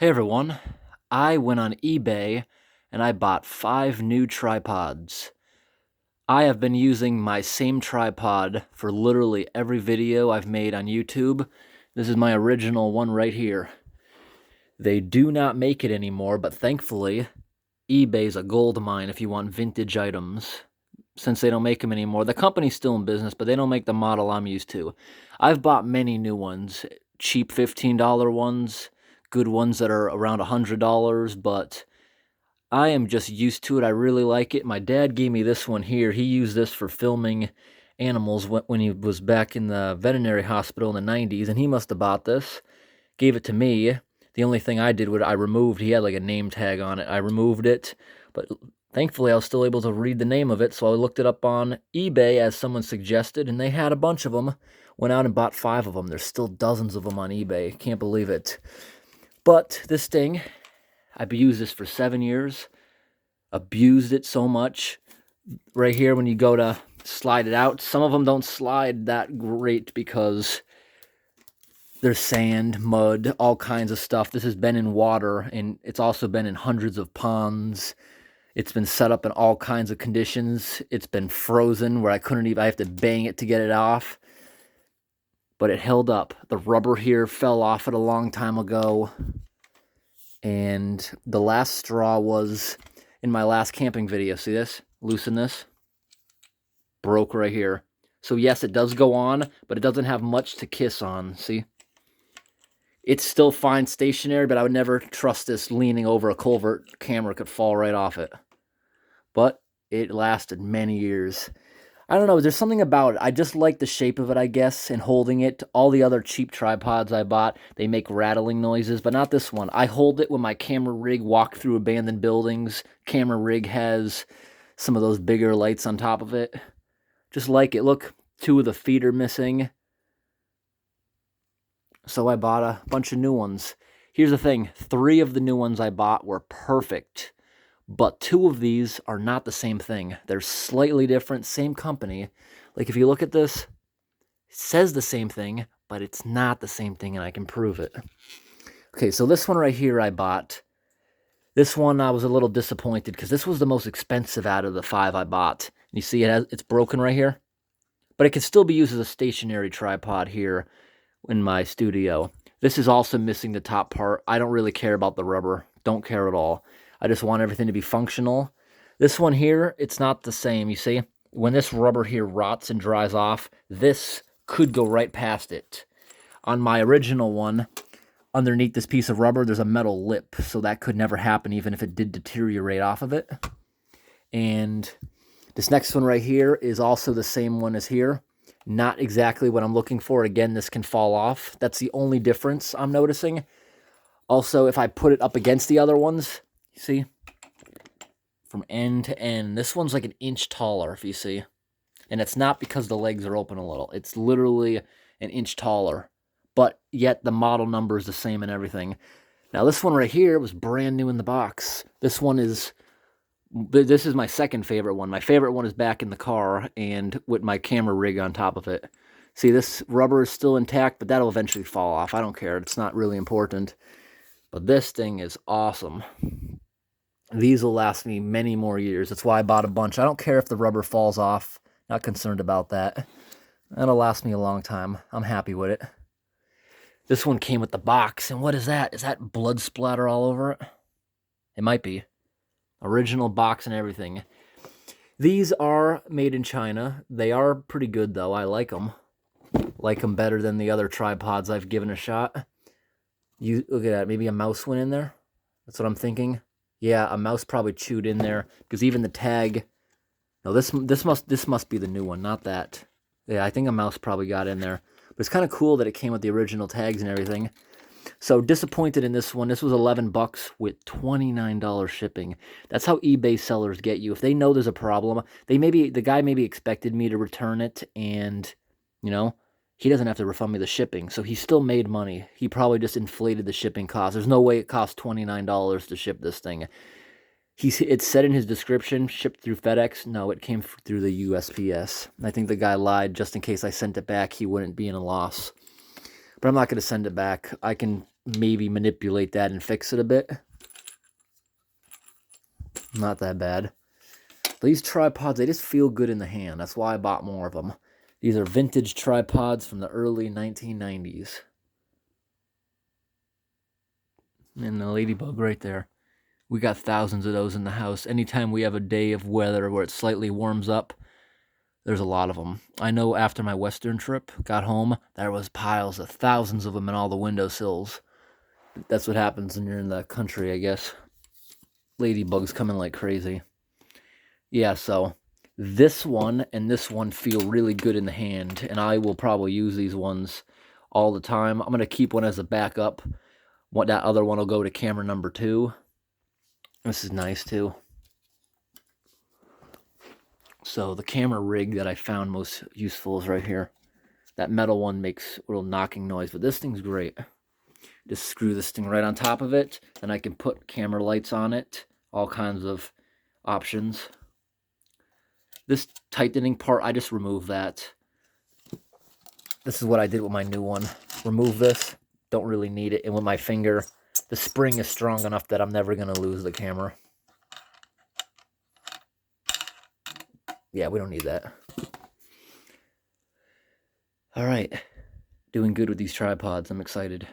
Hey everyone, I went on eBay and I bought 5 new tripods. I have been using my same tripod for literally every video I've made on YouTube. This is my original one right here. They do not make it anymore, but thankfully, eBay's a gold mine if you want vintage items. Since they don't make them anymore, the company's still in business, but they don't make the model I'm used to. I've bought many new ones, cheap $15 ones, good ones that are around $100, but I am just used to it. I really like it. My dad gave me this one here. He used this for filming animals when he was back in the veterinary hospital in the 90s, and he must have bought this. Gave it to me. The only thing I did was I removed, he had like a name tag on it. I removed it, but thankfully I was still able to read the name of it, so I looked it up on eBay as someone suggested, and they had a bunch of them. Went out and bought 5 of them. There's still dozens of them on eBay. Can't believe it. But this thing, I've used this for 7 years. Abused it so much. Right here, when you go to slide it out, some of them don't slide that great because there's sand, mud, all kinds of stuff. This has been in water, and it's also been in hundreds of ponds. It's been set up in all kinds of conditions. It's been frozen where I have to bang it to get it off. But it held up. The rubber here fell off it a long time ago. And the last straw was in my last camping video. See this? Loosen this. Broke right here. So yes, it does go on, but it doesn't have much to kiss on. See? It's still fine stationary, but I would never trust this leaning over a culvert. Camera could fall right off it. But it lasted many years. I don't know, there's something about it. I just like the shape of it, I guess, and holding it. All the other cheap tripods I bought, they make rattling noises, but not this one. I hold it when my camera rig walk through abandoned buildings. Camera rig has some of those bigger lights on top of it. Just like it. Look, 2 of the feet are missing. So I bought a bunch of new ones. Here's the thing. 3 of the new ones I bought were perfect. But 2 of these are not the same thing. They're slightly different, same company. Like if you look at this, it says the same thing, but it's not the same thing, and I can prove it. Okay, so this one right here I bought. This one I was a little disappointed because this was the most expensive out of the 5 I bought. You see it's broken right here? But it can still be used as a stationary tripod here in my studio. This is also missing the top part. I don't really care about the rubber. Don't care at all. I just want everything to be functional. This one here, it's not the same, you see? When this rubber here rots and dries off, this could go right past it. On my original one, underneath this piece of rubber, there's a metal lip, so that could never happen even if it did deteriorate off of it. And this next one right here is also the same one as here. Not exactly what I'm looking for. Again, this can fall off. That's the only difference I'm noticing. Also, if I put it up against the other ones, you see? From end to end. This one's like an inch taller, if you see. And it's not because the legs are open a little. It's literally an inch taller. But yet the model number is the same and everything. Now, this one right here was brand new in the box. This is my second favorite one. My favorite one is back in the car and with my camera rig on top of it. See, this rubber is still intact, but that'll eventually fall off. I don't care. It's not really important. But this thing is awesome. These will last me many more years. That's why I bought a bunch. I don't care if the rubber falls off. Not concerned about that. That'll last me a long time. I'm happy with it. This one came with the box. And what is that? Is that blood splatter all over it? It might be. Original box and everything. These are made in China. They are pretty good, though. I like them. Like them better than the other tripods I've given a shot. You look at that. Maybe a mouse went in there. That's what I'm thinking. Yeah, a mouse probably chewed in there because even the tag. No, this must be the new one, not that. Yeah, I think a mouse probably got in there. But it's kind of cool that it came with the original tags and everything. So disappointed in this one. This was $11 with $29 shipping. That's how eBay sellers get you. If they know there's a problem, the guy maybe expected me to return it, and he doesn't have to refund me the shipping. So he still made money. He probably just inflated the shipping cost. There's no way it cost $29 to ship this thing. It said in his description, shipped through FedEx. No, it came through the USPS. I think the guy lied just in case I sent it back. He wouldn't be in a loss. But I'm not going to send it back. I can maybe manipulate that and fix it a bit. Not that bad. These tripods, they just feel good in the hand. That's why I bought more of them. These are vintage tripods from the early 1990s. And the ladybug right there. We got thousands of those in the house. Anytime we have a day of weather where it slightly warms up, there's a lot of them. I know after my Western trip, got home, there was piles of thousands of them in all the windowsills. That's what happens when you're in the country, I guess. Ladybugs coming like crazy. Yeah, so this one and this one feel really good in the hand, and I will probably use these ones all the time. I'm going to keep one as a backup. That other one will go to camera number 2. This is nice too. So the camera rig that I found most useful is right here. That metal one makes a little knocking noise, but this thing's great. Just screw this thing right on top of it, and I can put camera lights on it, all kinds of options. This tightening part, I just removed that. This is what I did with my new one. Remove this, don't really need it, and with my finger, the spring is strong enough that I'm never going to lose the camera. Yeah, we don't need that. All right, doing good with these tripods. I'm excited.